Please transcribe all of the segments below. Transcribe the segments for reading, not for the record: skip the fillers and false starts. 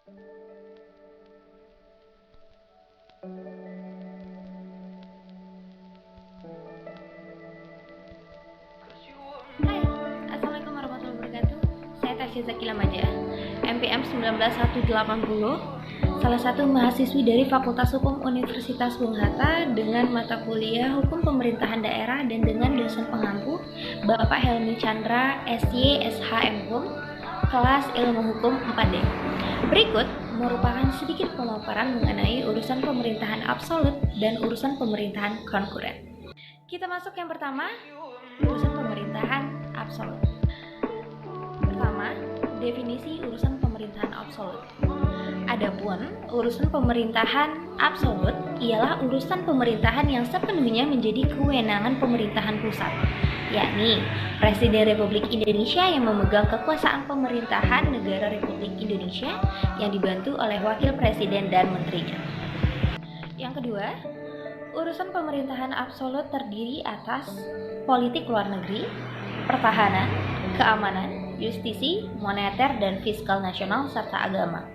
Hai, Assalamualaikum warahmatullahi wabarakatuh. Saya Tasya Zakila Maja, MPM 19180, salah satu mahasiswi dari Fakultas Hukum Universitas Bung Hatta dengan mata kuliah Hukum Pemerintahan Daerah dan dengan dosen pengampu Bapak Helmi Chandra, SY, SHM Hum, kelas Ilmu Hukum 4D. Berikut merupakan sedikit pemaparan mengenai urusan pemerintahan absolut dan urusan pemerintahan konkuren. Kita masuk yang pertama, urusan pemerintahan absolut. Pertama, definisi urusan pemerintahan absolut. Adapun urusan pemerintahan absolut ialah urusan pemerintahan yang sepenuhnya menjadi kewenangan pemerintahan pusat, yakni Presiden Republik Indonesia yang memegang kekuasaan pemerintahan negara Republik Indonesia yang dibantu oleh Wakil Presiden dan menterinya. Yang kedua, urusan pemerintahan absolut terdiri atas politik luar negeri, pertahanan, keamanan, justisi, moneter, dan fiskal nasional, serta agama.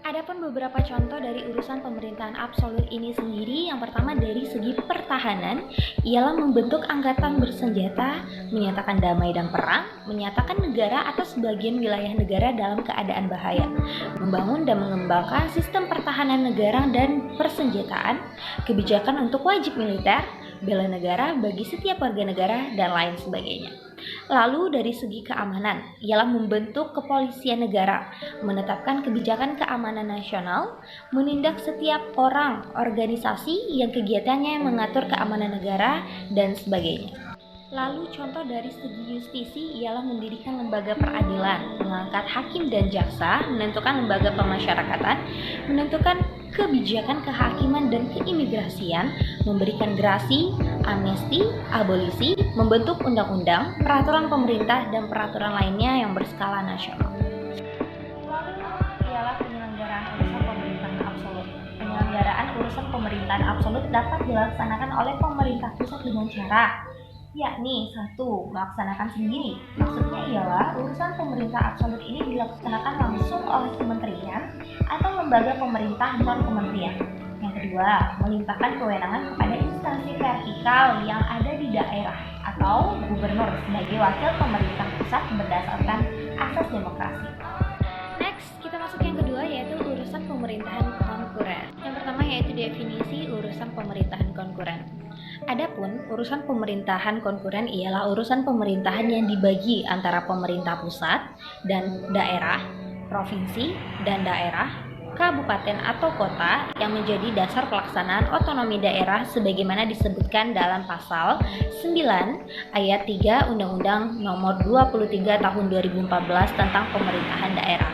Adapun beberapa contoh dari urusan pemerintahan absolut ini sendiri, yang pertama dari segi pertahanan, ialah membentuk angkatan bersenjata, menyatakan damai dan perang, menyatakan negara atau sebagian wilayah negara dalam keadaan bahaya, membangun dan mengembangkan sistem pertahanan negara dan persenjataan, kebijakan untuk wajib militer, bela negara bagi setiap warga negara, dan lain sebagainya. Lalu dari segi keamanan, ialah membentuk kepolisian negara, menetapkan kebijakan keamanan nasional, menindak setiap orang, organisasi yang kegiatannya mengatur keamanan negara, dan sebagainya. Lalu contoh dari segi justisi ialah mendirikan lembaga peradilan, mengangkat hakim dan jaksa, menentukan lembaga pemasyarakatan, menentukan kebijakan kehakiman dan keimigrasian, memberikan gerasi, amnesti, abolisi, membentuk undang-undang, peraturan pemerintah, dan peraturan lainnya yang berskala nasional. Lalu ialah penyelenggaraan urusan pemerintahan absolut. Penyelenggaraan urusan pemerintahan absolut dapat dilaksanakan oleh pemerintah pusat dengan cara yakni 1. Melaksanakan sendiri. Maksudnya ialah urusan pemerintah absolut ini dilaksanakan langsung oleh kementerian atau lembaga pemerintah non-kementerian. Yang kedua, melimpahkan kewenangan kepada instansi vertikal yang ada di daerah atau gubernur sebagai wakil pemerintah pusat berdasarkan asas demokrasi. Next, kita masuk yang kedua, yaitu urusan pemerintahan konkuren. Yang pertama yaitu definisi urusan pemerintahan konkuren. Adapun urusan pemerintahan konkuren ialah urusan pemerintahan yang dibagi antara pemerintah pusat dan daerah, provinsi dan daerah, kabupaten atau kota yang menjadi dasar pelaksanaan otonomi daerah sebagaimana disebutkan dalam pasal 9 ayat 3 Undang-Undang Nomor 23 Tahun 2014 tentang Pemerintahan Daerah.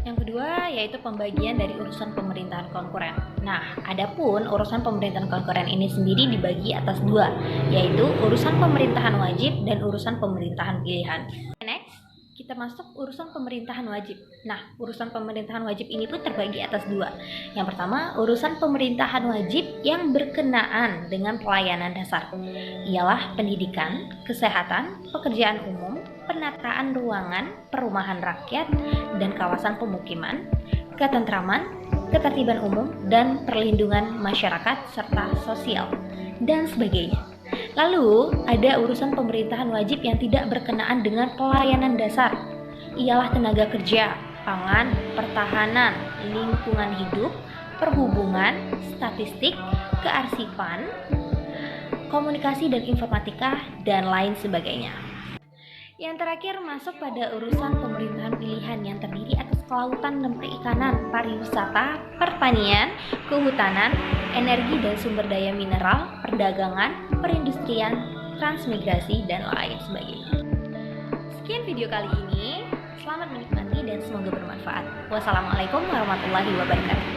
Yang kedua yaitu pembagian dari urusan pemerintahan konkuren. Nah, adapun urusan pemerintahan konkuren ini sendiri dibagi atas dua, yaitu urusan pemerintahan wajib dan urusan pemerintahan pilihan. Next, kita masuk urusan pemerintahan wajib. Nah, urusan pemerintahan wajib ini pun terbagi atas dua. Yang pertama, urusan pemerintahan wajib yang berkenaan dengan pelayanan dasar, ialah pendidikan, kesehatan, pekerjaan umum, penataan ruangan, perumahan rakyat, dan kawasan pemukiman, ketentraman, ketertiban umum, dan perlindungan masyarakat, serta sosial, dan sebagainya. Lalu, ada urusan pemerintahan wajib yang tidak berkenaan dengan pelayanan dasar, ialah tenaga kerja, pangan, pertahanan, lingkungan hidup, perhubungan, statistik, kearsipan, komunikasi dan informatika, dan lain sebagainya. Yang terakhir masuk pada urusan pemerintahan pilihan yang terdiri atas kelautan dan perikanan, pariwisata, pertanian, kehutanan, energi dan sumber daya mineral, perdagangan, perindustrian, transmigrasi, dan lain sebagainya. Sekian video kali ini, selamat menikmati dan semoga bermanfaat. Wassalamualaikum warahmatullahi wabarakatuh.